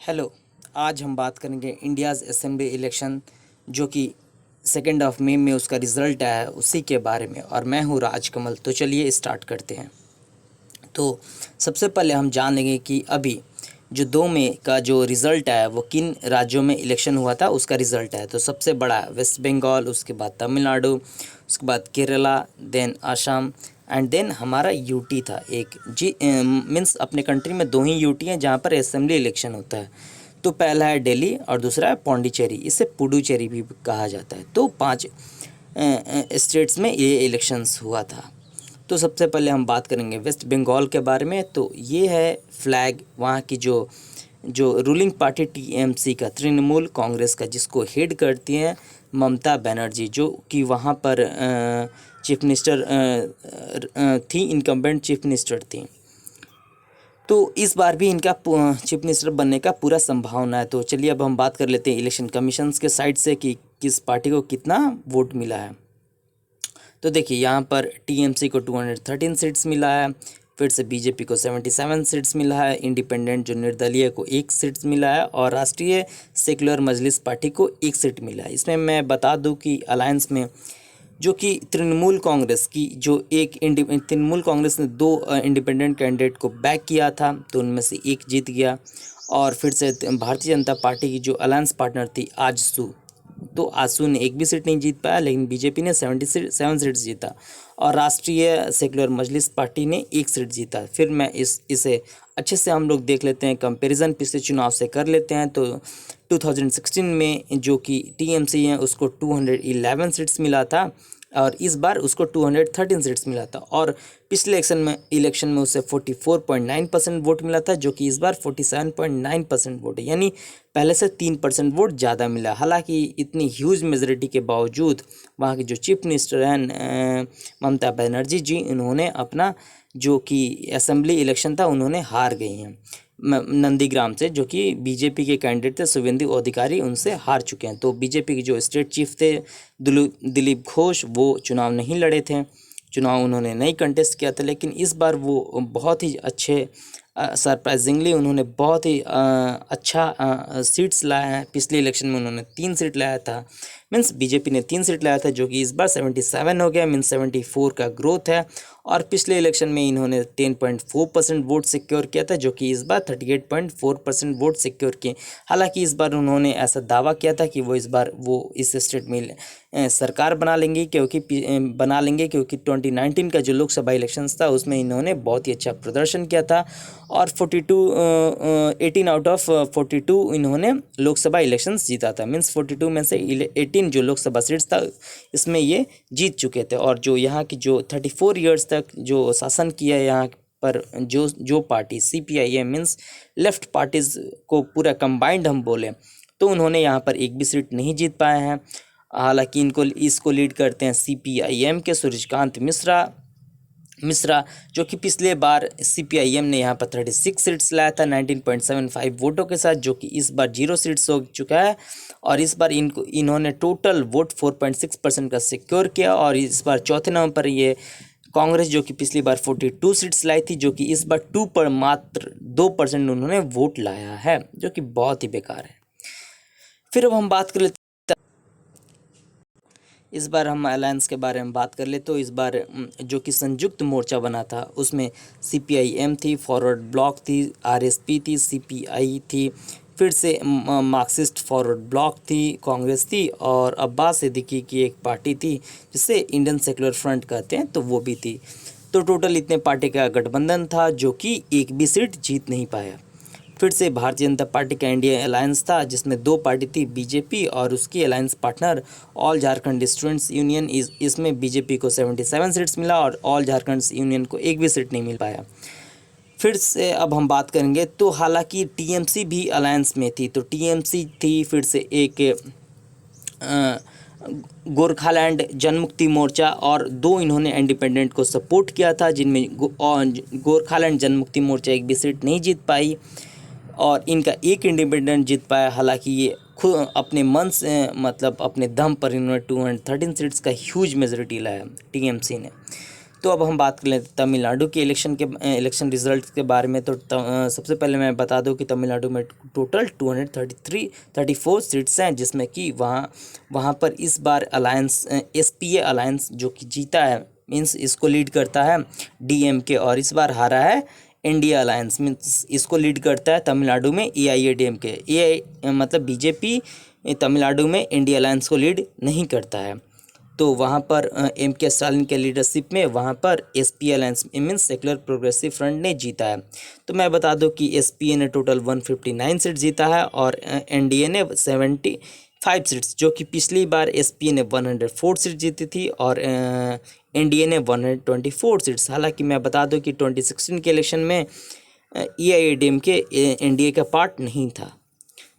Hello. आज हम बात करेंगे इंडियाज़ असेंबली इलेक्शन जो कि 2 मई में उसका रिज़ल्ट आया है उसी के बारे में। और मैं हूँ राजकमल। तो चलिए स्टार्ट करते हैं। तो सबसे पहले हम जान लेंगे कि अभी जो 2 मई का जो रिज़ल्ट आया वो किन राज्यों में इलेक्शन हुआ था उसका रिज़ल्ट आया। तो सबसे बड़ा वेस्ट बंगाल, उसके बाद तमिलनाडु, उसके बाद Kerala, then Assam and then हमारा यूटी था एक जी। मीन्स अपने कंट्री में 2 ही यूटी हैं जहाँ पर असेंबली इलेक्शन होता है। तो पहला है दिल्ली और दूसरा है पौंडीचेरी, इसे पुडुचेरी भी कहा जाता है। तो 5 स्टेट्स में ये इलेक्शंस हुआ था। तो सबसे पहले हम बात करेंगे वेस्ट बंगाल के बारे में। तो ये है फ्लैग वहाँ की जो जो रूलिंग पार्टी टीएमसी का, तृणमूल कांग्रेस का, जिसको हेड करती हैं ममता बनर्जी, जो कि वहाँ पर चीफ मिनिस्टर थी, इनकम्बेंट चीफ मिनिस्टर थी। तो इस बार भी इनका चीफ मिनिस्टर बनने का पूरा संभावना है। तो चलिए अब हम बात कर लेते हैं इलेक्शन कमीशंस के साइड से कि किस पार्टी को कितना वोट मिला है। तो देखिए यहाँ पर टीएमसी को 213 सीट्स मिला है, फिर से बीजेपी को 77 सीट्स मिला है, इंडिपेंडेंट जो निर्दलीय को 1 सीट्स मिला है और राष्ट्रीय सेक्युलर मजलिस पार्टी को 1 सीट मिला है। इसमें मैं बता दूं कि अलायंस में जो कि तृणमूल कांग्रेस की जो तृणमूल कांग्रेस ने 2 इंडिपेंडेंट कैंडिडेट को बैक किया था, तो उनमें से एक जीत गया। और फिर से भारतीय जनता पार्टी की जो अलायंस पार्टनर थी आजसू, तो आजसू ने एक भी सीट नहीं जीत पाया, लेकिन बीजेपी ने 77 सीट्स जीता और राष्ट्रीय सेक्युलर मजलिस पार्टी ने 1 सीट जीता। फिर मैं इसे अच्छे से हम लोग देख लेते हैं, कंपैरिजन पिछले चुनाव से कर लेते हैं। तो 2016 में जो कि टीएमसी है उसको 211 सीट्स मिला था और इस बार उसको 213 सीट्स मिला था। और पिछले इलेक्शन में उसे 44.9% वोट मिला था, जो कि इस बार 47.9% वोट है, यानी पहले से 3% वोट ज़्यादा मिला। हालांकि इतनी ह्यूज मेजोरिटी के बावजूद वहाँ की जो चीफ मिनिस्टर हैं ममता बनर्जी जी, उन्होंने अपना जो कि असेंबली इलेक्शन था उन्होंने हार गई हैं नंदीग्राम से, जो कि बीजेपी के कैंडिडेट थे शुभेंदु अधिकारी, उनसे हार चुके हैं। तो बीजेपी के जो स्टेट चीफ थे दिलीप घोष, वो चुनाव नहीं लड़े थे, चुनाव उन्होंने नहीं कंटेस्ट किया था। लेकिन इस बार वो बहुत ही अच्छे सरप्राइजिंगली उन्होंने बहुत ही अच्छा सीट्स लाया है। पिछले इलेक्शन में उन्होंने 3 सीट लाया था, मीन्स बीजेपी ने 3 सीट लाया था, जो कि इस बार 77 हो गया, मीन्स 74 का ग्रोथ है। और पिछले इलेक्शन में इन्होंने 10.4% वोट सिक्योर किया था, जो कि इस बार 38.4% वोट सिक्योर किए। हालांकि इस बार उन्होंने ऐसा दावा किया था कि वो इस बार वो इस स्टेट में सरकार बना लेंगे, क्योंकि 2019 का जो लोकसभा इलेक्शंस था उसमें इन्होंने बहुत ही अच्छा प्रदर्शन किया था और 18 आउट ऑफ 42 इन्होंने लोकसभा इलेक्शंस जीता था। मीन्स 42 में से 18 जो लोकसभा सीट्स था इसमें ये जीत चुके थे। और जो यहाँ की जो 34 ईयर्स तक जो शासन किया यहाँ पर जो party CPIM, means left parties को पूरा कंबाइंड हम बोले, तो उन्होंने यहाँ पर एक भी सीट नहीं जीत पाए हैं। हालांकि इसको लीड करते हैं CPIM के सूर्यकांत मिश्रा, जो कि पिछले बार CPIM ने यहाँ पर 36 सीट्स लाया था 19.75 वोटों के साथ, जो कि इस बार 0 सीट्स हो चुका है। और इस बार इन्होंने टोटल वोट 4.6% का सिक्योर किया। और इस बार चौथे नंबर पर ये कांग्रेस, जो कि पिछली बार 42 सीट्स लाई थी, जो कि इस बार मात्र 2% उन्होंने वोट लाया है, जो कि बहुत ही बेकार है। फिर अब हम बात कर लेते इस बार हम अलायंस के बारे में बात कर ले। तो इस बार जो कि संयुक्त मोर्चा बना था उसमें CPIM थी, फॉरवर्ड ब्लॉक थी, RSP थी, CPI थी, फिर से मार्क्सिस्ट फॉरवर्ड ब्लॉक थी, कांग्रेस थी और अब्बास सिद्दीकी की एक पार्टी थी जिसे इंडियन सेक्युलर फ्रंट कहते हैं, तो वो भी थी। तो टोटल इतने पार्टी का गठबंधन था जो कि एक भी सीट जीत नहीं पाया। फिर से भारतीय जनता पार्टी का इंडिया अलायंस था, जिसमें 2 पार्टी थी, बीजेपी और उसकी alliance partner all Jharkhand students union. इसमें बीजेपी को 77 सीट्स मिला और ऑल झारखंड यूनियन को एक भी सीट नहीं मिल पाया। फिर से अब हम बात करेंगे तो हालांकि टीएमसी भी अलायंस में थी, तो टीएमसी थी, फिर से एक गोरखालैंड जनमुक्ति मोर्चा और 2 इन्होंने इंडिपेंडेंट को सपोर्ट किया था, जिनमें गोरखालैंड जनमुक्ति मोर्चा एक भी सीट नहीं जीत पाई और इनका एक इंडिपेंडेंट जीत पाया। हालांकि ये खुद अपने मन से मतलब अपने दम पर इन्होंने 213 सीट्स का ह्यूज मेजोरिटी लाया टीएमसी ने। तो अब हम बात कर लेते हैं तमिलनाडु के इलेक्शन रिजल्ट के बारे में। तो सबसे पहले मैं बता दूं कि तमिलनाडु में टोटल 234 सीट्स हैं, जिसमें कि वहाँ पर इस बार अलायंस एसपीए अलायंस जो कि जीता है, मीन्स इसको लीड करता है डीएमके, और इस बार हारा है इंडिया अलायंस, मीन्स इसको लीड करता है तमिलनाडु में एआईएडीएमके। मतलब बीजेपी तमिलनाडु में इंडिया अलायंस को लीड नहीं करता है। तो वहाँ पर एम के स्टालिन के लीडरशिप में वहाँ पर SPA alliance means secular progressive front ने जीता है। तो मैं बता दूं कि एसपीए ने टोटल 159 सीट जीता है और एनडीए ने 75 सीट्स, जो कि पिछली बार एसपीए ने 104 सीट जीती थी और एनडीए ने 124 सीट्स। हालांकि मैं बता दूं कि 2016 के इलेक्शन में एआईएडीएमके एनडीए का पार्ट नहीं था।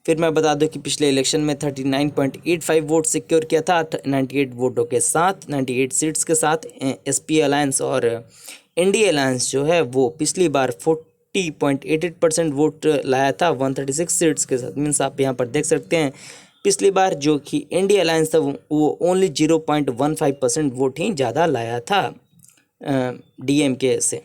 फिर मैं बता दूं कि पिछले इलेक्शन में 39.85 वोट सिक्योर किया था 98 वोटों के साथ, 98 सीट्स के साथ। एसपी अलायंस और एनडीए अलायंस जो है वो पिछली बार 40.88% वोट लाया था 136 सीट्स के साथ। मीन्स आप यहाँ पर देख सकते हैं पिछली बार जो कि एनडीए अलायंस था वो ओनली 0.15% वोट ही ज़्यादा लाया था डीएमके से।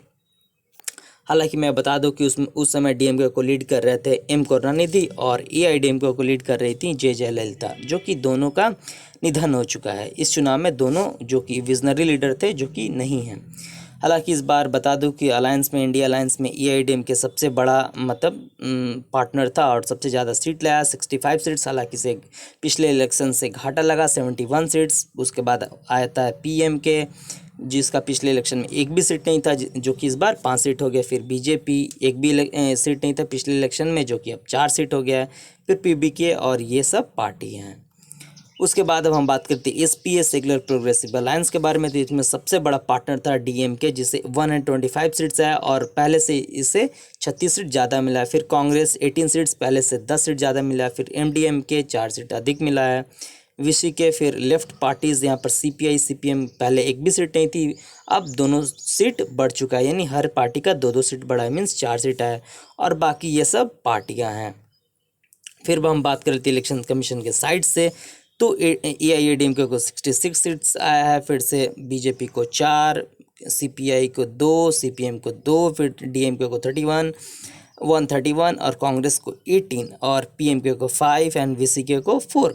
हालांकि मैं बता दूं कि उस समय डीएमके को लीड कर रहे थे एम करुणानिधि और एआईएडीएमके को लीड कर रही थी जे जयललिता, जो कि दोनों का निधन हो चुका है इस चुनाव में। दोनों जो कि विजनरी लीडर थे, जो कि नहीं हैं। हालांकि इस बार बता दूं कि अलायंस में इंडिया अलायंस में एआईएडीएमके सबसे बड़ा मतलब पार्टनर था और सबसे ज़्यादा सीट लाया 65 सीट्स। हालांकि से पिछले इलेक्शन से घाटा लगा 71 सीट्स। उसके बाद आता है पीएमके, जिसका पिछले इलेक्शन में एक भी सीट नहीं था, जो कि इस बार 5 सीट हो गया। फिर बीजेपी, एक भी सीट नहीं था पिछले इलेक्शन में, जो कि अब 4 सीट हो गया है। फिर पीबीके और ये सब पार्टी हैं। उसके बाद अब हम बात करते हैं एसपीए सेकुलर प्रोग्रेसिव अलायंस के बारे में। तो इसमें सबसे बड़ा पार्टनर था डीएमके, जिसे 125 सीट्स है और पहले से इसे 36 सीट ज़्यादा मिला है। फिर कांग्रेस 18 सीट्स, पहले से 10 सीट ज़्यादा मिला है। फिर एमडीएमके 4 सीट अधिक मिला है विसी के। फिर लेफ्ट पार्टीज़ यहाँ पर सीपीआई सीपीएम, पहले एक भी सीट नहीं थी, अब दोनों सीट बढ़ चुका है, यानी हर पार्टी का 2-2 सीट बढ़ा है, मीन्स 4 सीट है। और बाकी ये सब पार्टियाँ हैं। फिर हम बात कर लेते हैं इलेक्शन कमीशन के साइड से। तो एआईएडीएमके को 66 सीट्स आया है, फिर से बीजेपी को 4, सीपीआई को 2, सीपीएम को 2, फिर डीएमके को 131 और कांग्रेस को 18 और पीएमके को 5 एंड वीसीके को 4।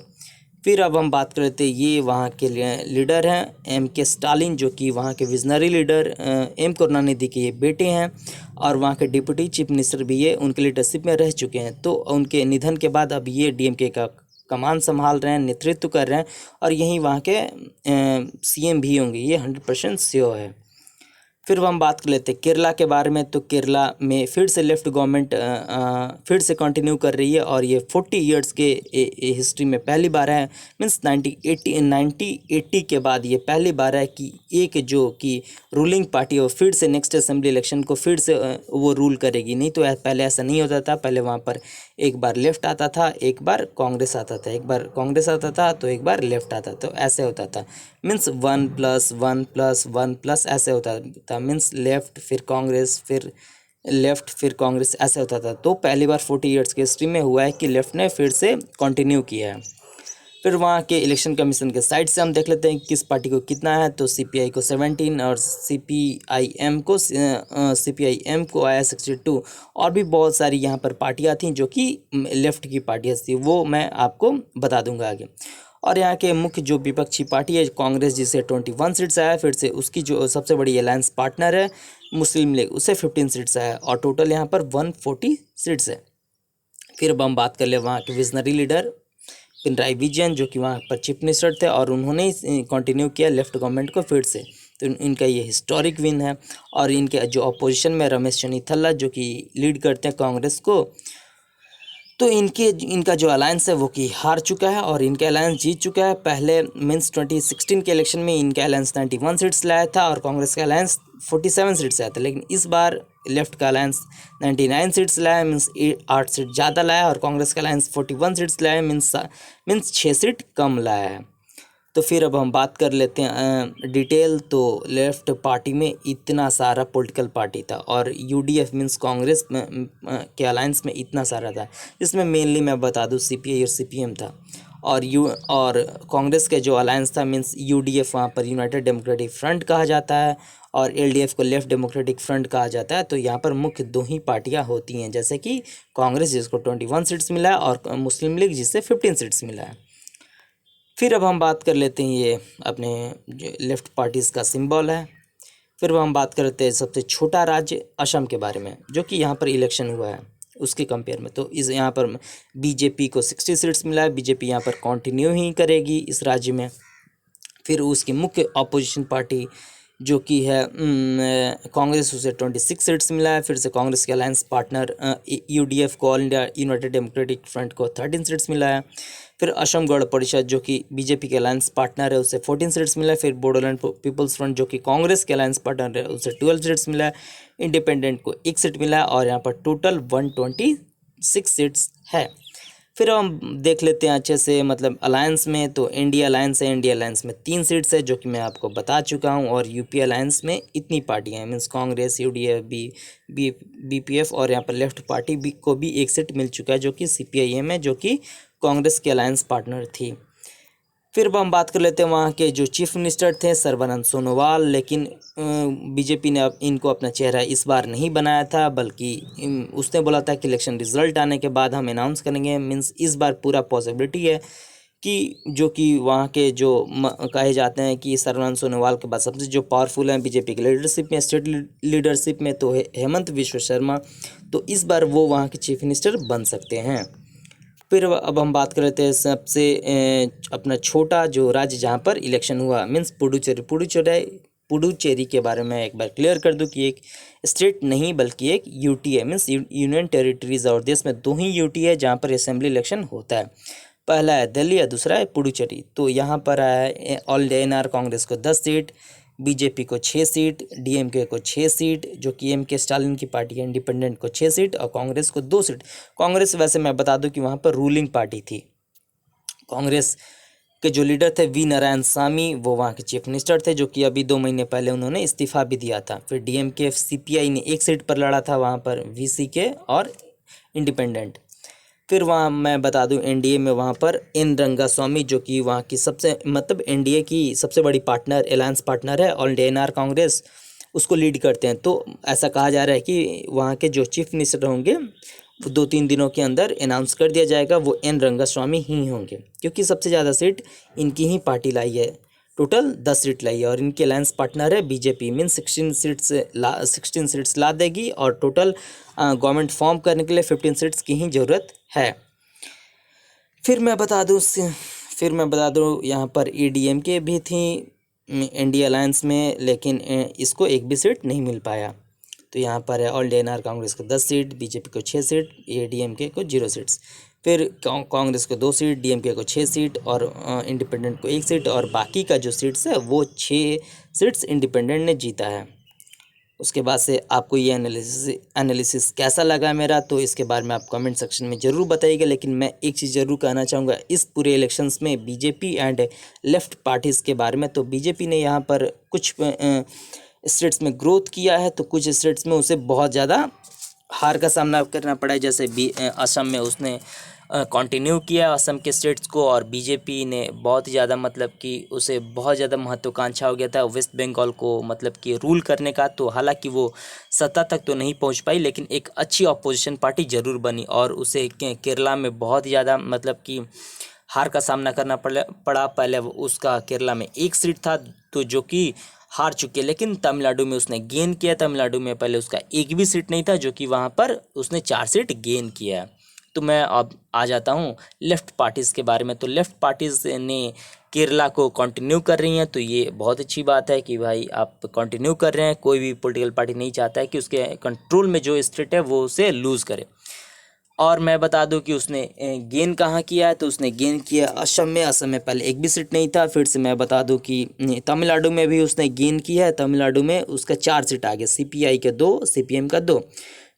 फिर अब हम बात कर लेते हैं, ये वहाँ के लीडर हैं एम के स्टालिन, जो कि वहाँ के विजनरी लीडर एम करुणानिधि के ये बेटे हैं और वहाँ के डिप्टी चीफ मिनिस्टर भी ये उनके लीडरशिप में रह चुके हैं। तो उनके निधन के बाद अब ये डीएमके का कमान संभाल रहे हैं, नेतृत्व कर रहे हैं और यहीं वहाँ के सीएम भी होंगे, ये 100% श्योर है। फिर हम बात कर लेते हैं केरला के बारे में। तो केरला में फिर से लेफ्ट गवर्नमेंट फिर से कंटिन्यू कर रही है और ये 40 ईयर्स के हिस्ट्री में पहली बार है, मीन्स 1980 के बाद ये पहली बार है कि एक जो कि रूलिंग पार्टी हो फिर से नेक्स्ट असेंबली इलेक्शन को फिर से वो रूल करेगी। नहीं तो पहले ऐसा नहीं होता था, पहले वहाँ पर एक बार लेफ्ट आता था, एक बार कांग्रेस आता था, एक बार कांग्रेस आता था तो एक बार लेफ्ट आता, तो ऐसे होता था। मीन्स 1+1+1+ ऐसे होता था, मीन्स लेफ्ट फिर कांग्रेस फिर लेफ्ट फिर कांग्रेस ऐसे होता था। तो पहली बार 40 ईयर्स की हिस्ट्री में हुआ है कि लेफ्ट ने फिर से कंटिन्यू किया है। फिर वहाँ के इलेक्शन कमीशन के साइड से हम देख लेते हैं किस पार्टी को कितना है। तो सीपीआई को 17 और सीपीआईएम को आया 62। और भी बहुत सारी यहाँ पर पार्टियाँ थीं जो कि लेफ्ट की पार्टियाँ थी, वो मैं आपको बता दूंगा आगे। और यहाँ के मुख्य जो विपक्षी पार्टी है कांग्रेस, जिसे 21 सीट्स आया, फिर से उसकी जो सबसे बड़ी अलायंस पार्टनर है मुस्लिम लीग, उसे 15 सीट्स आया और टोटल यहाँ पर 140 सीट्स है। फिर अब हम बात कर ले वहाँ के विजनरी लीडर पिनराई विजयन, जो कि वहाँ पर चीफ मिनिस्टर थे और उन्होंने ही कंटिन्यू किया लेफ्ट गवर्नमेंट को फिर से। तो इनका ये हिस्टोरिक विन है। और इनके जो अपोजिशन में रमेश चन्नीथल्ला, जो कि लीड करते हैं कांग्रेस को, तो इनका जो अलायंस है वो कि हार चुका है और इनका अलायंस जीत चुका है। पहले मीन्स 2016 के इलेक्शन में इनका अलायंस 91 सीट्स लाया था और कांग्रेस का अलायंस 47 सीट्स आया था, लेकिन इस बार लेफ्ट का अलायंस 99 सीट्स लाया, मीन्स 8 सीट ज़्यादा लाया और कांग्रेस का अलायंस 41 सीट्स लाया, मीन्स 6 सीट कम लाया है। तो फिर अब हम बात कर लेते हैं डिटेल। तो लेफ्ट पार्टी में इतना सारा पॉलिटिकल पार्टी था और यूडीएफ मीन्स कांग्रेस के अलायंस में इतना सारा था, जिसमें मेनली मैं बता दूं सीपीआई और सीपीएम था। और कांग्रेस के जो अलायंस था मीन्स यूडीएफ, वहाँ पर यूनाइटेड डेमोक्रेटिक फ्रंट कहा जाता है, और एलडीएफ को लेफ्ट डेमोक्रेटिक फ्रंट कहा जाता है। तो यहाँ पर मुख्य दो ही पार्टियाँ होती हैं, जैसे कि कांग्रेस जिसको 21 सीट्स मिला है और मुस्लिम लीग जिससे 15 सीट्स मिला है। फिर अब हम बात कर लेते हैं ये अपने जो लेफ्ट पार्टीज़ का सिंबल है। फिर अब हम बात करते हैं सबसे छोटा राज्य असम के बारे में, जो कि यहाँ पर इलेक्शन हुआ है उसके कंपेयर में। तो इस यहाँ पर बीजेपी को 60 सीट्स मिला है। बीजेपी यहाँ पर कंटिन्यू ही करेगी इस राज्य में। फिर उसकी मुख्य अपोजिशन पार्टी जो कि है कांग्रेस, उसे 26 सीट्स मिला है। फिर से कांग्रेस के अलायंस पार्टनर यूडीएफ को, all India United democratic front को 13 सीट्स मिला है। फिर असम गण परिषद जो कि बीजेपी के अलायंस पार्टनर है, उसे 14 सीट्स मिला है। फिर बोडोलैंड पीपल्स फ्रंट जो कि कांग्रेस के अलायंस पार्टनर है, उसे 12 सीट्स मिला है। इंडिपेंडेंट को 1 सीट मिला है और यहाँ पर टोटल 126 सीट्स है। फिर हम देख लेते हैं अच्छे से, मतलब अलायंस में तो इंडिया अलायंस है। इंडिया अलायंस में 3 सीट्स है जो कि मैं आपको बता चुका हूं, और यूपी अलायंस में इतनी पार्टियां हैं, मीन्स कांग्रेस, यूडीएफ, बीपीएफ, और यहाँ पर लेफ्ट पार्टी को भी 1 सीट मिल चुका है जो कि सीपीआईएम है, जो कि कांग्रेस के अलायंस पार्टनर थी। फिर हम बात कर लेते हैं वहाँ के जो चीफ मिनिस्टर थे, सर्बानंद सोनोवाल, लेकिन बीजेपी ने अब इनको अपना चेहरा इस बार नहीं बनाया था, बल्कि उसने बोला था कि इलेक्शन रिजल्ट आने के बाद हम अनाउंस करेंगे। मीन्स इस बार पूरा पॉसिबिलिटी है कि जो कि वहाँ के जो कहे जाते हैं कि सर्बानंद सोनोवाल के बाद सबसे जो पावरफुल हैं बीजेपी की लीडरशिप में, स्टेट लीडरशिप में, तो हेमंत विश्व शर्मा, तो इस बार वो वहाँ के चीफ मिनिस्टर बन सकते हैं। फिर अब हम बात कर लेते हैं सबसे अपना छोटा जो राज्य जहाँ पर इलेक्शन हुआ, मीन्स पुडुचेरी के बारे में एक बार क्लियर कर दूं कि एक स्टेट नहीं बल्कि एक यूटी है, मीन्स यूनियन टेरिटरीज, और देश में 2 ही यूटी है जहाँ पर असेंबली इलेक्शन होता है। पहला है दिल्ली और दूसरा है पुडुचेरी। तो यहाँ पर है ऑल इंडिया एनआर कांग्रेस को 10 सीट, बीजेपी को 6 सीट, डीएमके को 6 सीट जो कि एमके स्टालिन की पार्टी है, इंडिपेंडेंट को 6 सीट और कांग्रेस को 2 सीट। कांग्रेस वैसे मैं बता दूं कि वहाँ पर रूलिंग पार्टी थी। कांग्रेस के जो लीडर थे वी नारायण सामी, वो वहाँ के चीफ मिनिस्टर थे, जो कि अभी 2 महीने पहले उन्होंने इस्तीफा भी दिया था। फिर डीएमके सीपीआई ने 1 सीट पर लड़ा था वहाँ पर, वीसीके और इंडिपेंडेंट। फिर वहाँ मैं बता दूं एनडीए में वहाँ पर एन रंगास्वामी जो कि वहाँ की सबसे, मतलब एनडीए की सबसे बड़ी पार्टनर, अलायंस पार्टनर है, ऑल इंडिया एनआर कांग्रेस, उसको लीड करते हैं। तो ऐसा कहा जा रहा है कि वहाँ के जो चीफ मिनिस्टर होंगे 2-3 दिनों के अंदर अनाउंस कर दिया जाएगा, वो एन रंगास्वामी ही होंगे, क्योंकि सबसे ज़्यादा सीट इनकी ही पार्टी लाई है, टोटल 10 सीट लाई है, और इनके अलायंस पार्टनर है बीजेपी। मीन 16 सीट्स ला देगी, और टोटल गवर्नमेंट फॉर्म करने के लिए 15 सीट्स की ही ज़रूरत है। फिर मैं बता दूँ यहाँ पर ईडीएमके भी थी एनडीए अलायंस में, लेकिन इसको एक भी सीट नहीं मिल पाया। तो यहाँ पर है ऑल इंडिया एनआर कांग्रेस को 10 सीट, बीजेपी को 6 सीट, एडीएमके को 0 सीट्स। फिर कांग्रेस को 2 सीट, डीएमके को 6 सीट और इंडिपेंडेंट को 1 सीट, और बाकी का जो सीट्स है वो 6 सीट्स इंडिपेंडेंट ने जीता है। उसके बाद से आपको ये एनालिसिस कैसा लगा मेरा, तो इसके बारे में आप कमेंट सेक्शन में ज़रूर बताइएगा। लेकिन मैं एक चीज़ ज़रूर कहना चाहूँगा इस पूरे इलेक्शंस में बीजेपी एंड लेफ़्ट पार्टीज़ के बारे में। तो बीजेपी ने यहाँ पर कुछ स्टेट्स में ग्रोथ किया है, तो कुछ स्टेट्स में उसे बहुत ज़्यादा हार का सामना करना पड़ा है। जैसे असम में उसने कंटिन्यू किया असम के स्टेट्स को, और बीजेपी ने बहुत ही ज़्यादा, मतलब कि उसे बहुत ज़्यादा महत्वाकांक्षा हो गया था वेस्ट बंगाल को, मतलब कि रूल करने का। तो हालांकि वो सत्ता तक तो नहीं पहुंच पाई, लेकिन एक अच्छी अपोजिशन पार्टी ज़रूर बनी, और उसे केरला में बहुत ही ज़्यादा, मतलब कि हार का सामना करना पड़ा। पहले उसका केरला में 1 सीट था, तो जो कि हार चुके, लेकिन तमिलनाडु में उसने गेन किया। तमिलनाडु में पहले उसका 1 भी सीट नहीं था, जो कि वहाँ पर उसने 4 सीट गेन किया है। तो मैं अब आ जाता हूँ लेफ़्ट पार्टीज़ के बारे में। तो लेफ़्ट पार्टीज़ ने केरला को कंटिन्यू कर रही हैं, तो ये बहुत अच्छी बात है कि भाई आप कंटिन्यू कर रहे हैं। कोई भी पॉलिटिकल पार्टी नहीं चाहता है कि उसके कंट्रोल में जो स्टेट है वो उसे लूज़ करे। और मैं बता दूं कि उसने गेन कहाँ किया है, तो उसने गेन किया असम में। असम में पहले 1 भी सीट नहीं था। फिर से मैं बता दूं कि तमिलनाडु में भी उसने गेन किया है। तमिलनाडु में उसका 4 सीट आ गया, सीपीआई के 2, सीपीएम का 2।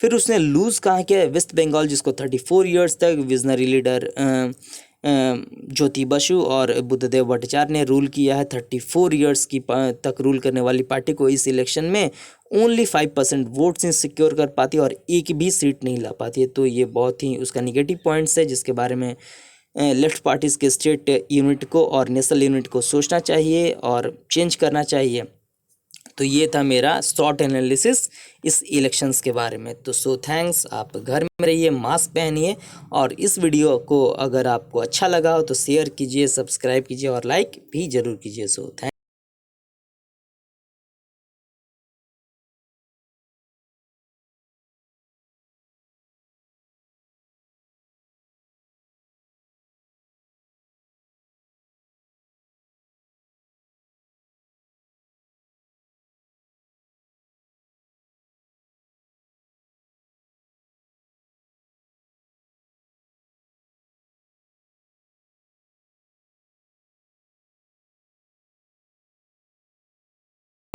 फिर उसने लूज़ कहाँ किया है, वेस्ट बंगाल, जिसको 34 ईयर्स तक विजनरी लीडर ज्योति बसु और बुद्धदेव भट्टाचार्य ने रूल किया है। 34 ईयर्स की तक रूल करने वाली पार्टी को इस इलेक्शन में ओनली 5% वोट्स ही सिक्योर कर पाती है, और 1 भी सीट नहीं ला पाती है। तो ये बहुत ही उसका निगेटिव पॉइंट्स है, जिसके बारे में लेफ्ट पार्टीज़ के स्टेट यूनिट को और नेशनल यूनिट को सोचना चाहिए और चेंज करना चाहिए। तो ये था मेरा शॉर्ट एनालिसिस इस इलेक्शंस के बारे में। तो सो थैंक्स, आप घर में रहिए, मास्क पहनिए, और इस वीडियो को अगर आपको अच्छा लगा हो तो शेयर कीजिए, सब्सक्राइब कीजिए और लाइक भी ज़रूर कीजिए। So thank